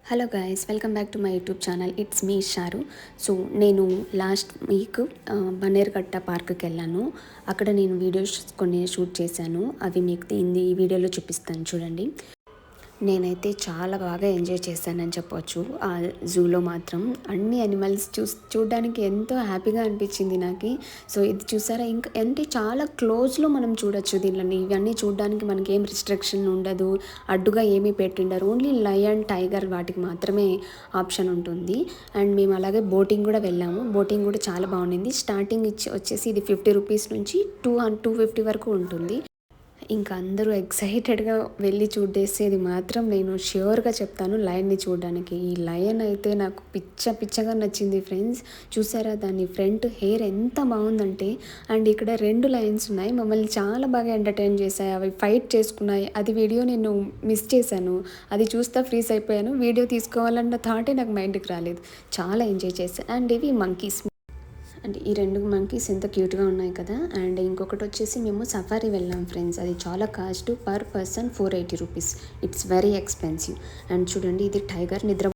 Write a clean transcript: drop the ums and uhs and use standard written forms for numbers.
Hello guys, welcome back to my YouTube channel. It's me షారు. So నేను last week Bannerghatta పార్క్కి వెళ్ళాను. అక్కడ నేను వీడియోస్ కొన్ని షూట్ చేశాను. అవి మీకు ఈ వీడియోలో చూపిస్తాను చూడండి. నేనైతే చాలా బాగా ఎంజాయ్ చేశానని చెప్పొచ్చు. ఆ జూలో మాత్రం అన్ని యానిమల్స్ చూడడానికి ఎంతో హ్యాపీగా అనిపించింది నాకు. సో ఇది చూసారా, ఇంకా అంటే చాలా క్లోజ్లో మనం చూడొచ్చు దీనిని. ఇవన్నీ చూడడానికి మనకి ఏం రిస్ట్రిక్షన్ ఉండదు, అడ్డుగా ఏమీ పెట్టిండరు. ఓన్లీ లయన్, టైగర్ వాటికి మాత్రమే ఆప్షన్ ఉంటుంది. అండ్ మేము అలాగే బోటింగ్ కూడా వెళ్ళాము. బోటింగ్ కూడా చాలా బాగుండింది. స్టార్టింగ్ వచ్చేసి ఇది 50 రూపీస్ నుంచి 250 వరకు ఉంటుంది. ఇంకా అందరూ ఎక్సైటెడ్గా వెళ్ళి చూడేసేది మాత్రం నేను ష్యూర్గా చెప్తాను లయన్ని చూడడానికి. ఈ లయన్ అయితే నాకు పిచ్చగా నచ్చింది ఫ్రెండ్స్. చూసారా దాని ఫ్రంట్ హెయిర్ ఎంత బాగుందంటే. అండ్ ఇక్కడ 2 లయన్స్ ఉన్నాయి, మమ్మల్ని చాలా బాగా ఎంటర్టైన్ చేశాయి. అవి ఫైట్ చేసుకున్నాయి. అది వీడియో నేను మిస్ చేశాను. అది చూస్తా ఫ్రీజ్ అయిపోయాను. వీడియో తీసుకోవాలన్న థాటే నాకు మైండ్కి రాలేదు. చాలా ఎంజాయ్ చేశాను. అండ్ ఇవి మంకీస్. అంటే ఈ 2 మంకీస్ ఎంత క్యూట్గా ఉన్నాయి కదా. అండ్ ఇంకొకటి వచ్చేసి మేము సఫారీ వెళ్ళాం ఫ్రెండ్స్. అది చాలా cost, per person 480 rupees. It's very expensive. And చూడండి, ఇది టైగర్ నిద్ర